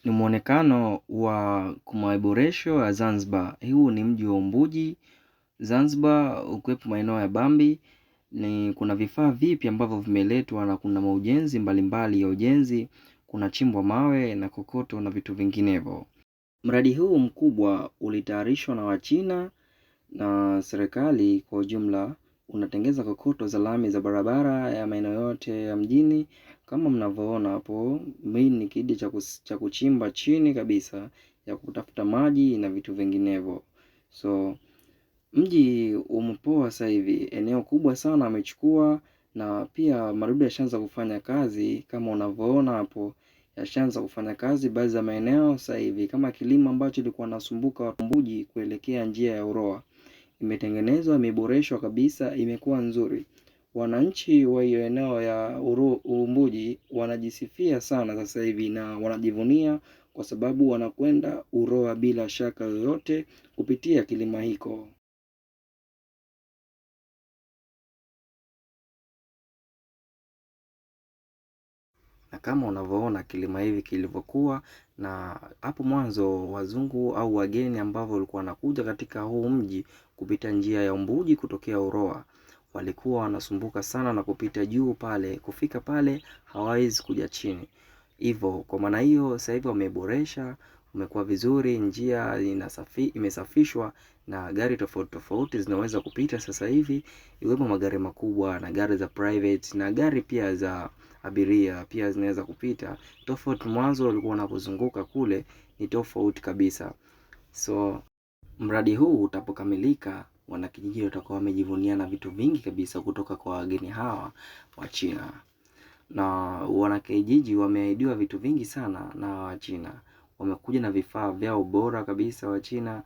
Ni muonekano wa maboresho ya Zanzibar. Huu ni mji wa Umbuji Zanzibar, ukiwepo maeneo ya Bambi. Kuna vifaa vipi ambavyo vimeletwa na kuna maujenzi mbalimbali ya ujenzi, kuna chimbwa mawe na kokoto na vitu vinginevyo. Mradi huu mkubwa ulitayarishwa na Wachina na serikali kwa ujumla. Unatengeza kokoto za lami za barabara ya maeneo yote ya mjini. Kama mnavyoona hapo, hii ni kidi cha kuchimba chini kabisa ya kutafuta maji na vitu vinginevyo. So mji umepoa sasa hivi, eneo kubwa sana amechukua, na pia madudu yashaanza kufanya kazi. Kama unavyoona hapo, yashaanza kufanya kazi baadhi za maeneo sasa hivi, kama kilimo ambacho kilikuwa nasumbuka Wambuji kuelekea njia ya Uroa, imetengenezwa, imeboreshwa kabisa, imekuwa nzuri. Wananchi wa hiyo eneo ya Umbuji wanajisifia sana sasa hivi na wanajivunia kwa sababu wanakwenda Uroa bila shaka yoyote kupitia kilima hiko. Na kama unavyoona kilima hivi kilivyokuwa, na hapo mwanzo wazungu au wageni ambao walikuwa wanakuja katika huu mji kupita njia ya Umbuji kutokea Uroa, walikuwa wanasumbuka sana na kupita juu pale, kufika pale hawawezi kuja chini. Hivyo kwa maana hiyo sasa hivi wameboresha, umekuwa vizuri, njia imesafishwa na gari tofauti tofauti zinaweza kupita sasa hivi, iwepo magari makubwa na gari za private na gari pia za abiria pia zinaweza kupita. Tofauti mwanzo walikuwa wanapozunguka kule ni tofauti kabisa. So mradi huu utapokamilika, wanakijiji watakuwa wamejivunia na vitu vingi kabisa kutoka kwa wageni hawa wa China. Na wanakijiji wameahidiwa vitu vingi sana na Wachina. Wamekuja na vifaa vyao bora kabisa Wachina.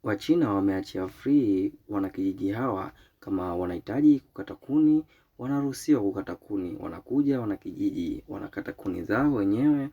Wachina wameachia free wanakijiji hawa, kama wanahitaji kukata kuni, wanaruhusiwa kukata kuni. Wanakuja wanakijiji, wanakata kuni zao wenyewe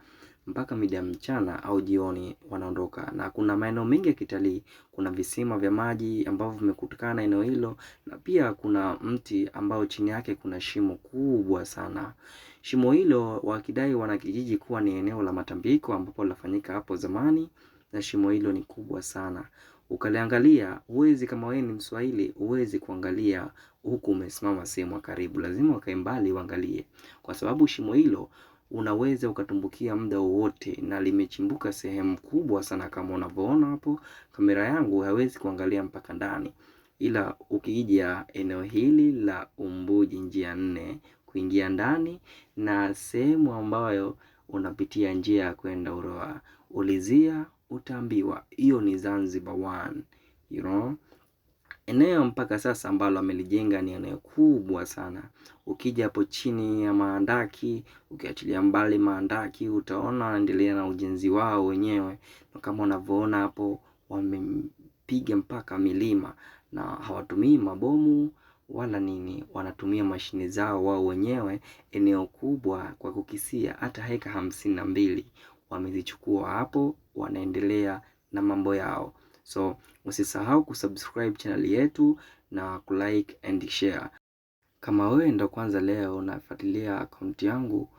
mpaka mida ya mchana au jioni wanaondoka. Na kuna maeneo mengi ya kitalii, kuna visima vya maji ambavyo vimekutikana eneo hilo, na pia kuna mti ambao chini yake kuna shimo kubwa sana. Shimo hilo wakidai wanakijiji kuwa ni eneo la matambiko ambapo lilifanyika hapo zamani, na shimo hilo ni kubwa sana. Ukaliangalia, huwezi, kama wewe ni Mswahili, huwezi kuangalia huku umesimama sehemu karibu, lazima ukae mbali uangalie, kwa sababu shimo hilo unaweza ukatumbukia muda wowote, na limechimbuka sehemu kubwa sana. Kama unavyoona hapo, kamera yangu haiwezi kuangalia mpaka ndani, ila ukija eneo hili la Umbuji njia 4 kuingia ndani, na sehemu ambayo unapitia njia ya kwenda Uroa, ulizia utaambiwa hiyo ni Zanzibar 1, you know. Eneo mpaka sasa ambalo amelijenga ni eneo kubwa sana. Ukija hapo chini ya Maandaki, ukiachilia mbali Maandaki, utaona wanaendelea na ujenzi wao wenyewe. Na kama unavyoona hapo, wamepiga mpaka milima, na hawatumii mabomu wala nini, wanatumia mashine zao wao wenyewe. Eneo kubwa kwa kukisia hata heka 52 wamezichukua hapo, wanaendelea na mambo yao. So usisahau kusubscribe channel yetu na kulike and share. Kama wewe ndo kwanza leo unafuatilia account yangu,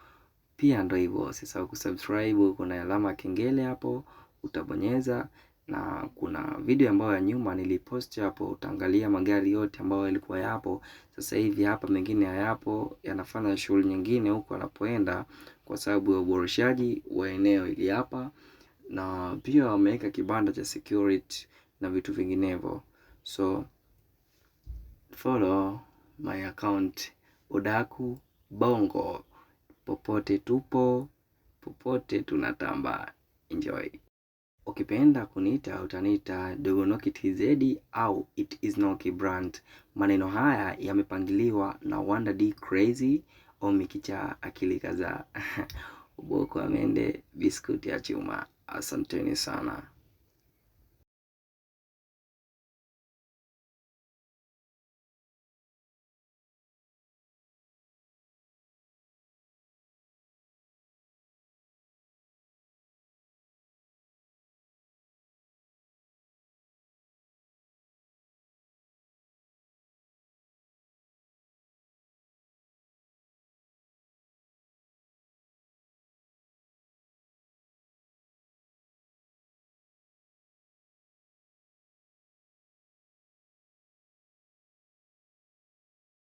pia ndo hivyo, usisahau kusubscribe. Kuna alama kengele hapo utabonyeza, na kuna video ambayo ya nyuma nilipost hapo, utaangalia magari yote ambayo yalikuwa yapo. Sasa hivi hapa mengine hayapo, yanafanya shughuli nyingine huko wanapoenda kwa sababu ya uboreshaji wa eneo hili hapa, na pia wameweka kibanda cha security na vitu vinginevyo. So follow my account Udaku Bongo. Popote tupo, popote tunatamba. Enjoy. Ukipenda kuniita utaniita Dogonoki TZ au It Is Noki brand. Maneno haya yamepangiliwa na Wanda D Crazy Omikicha akili kaza. Uboko amende biskuti ya chuma. Asanteni sana.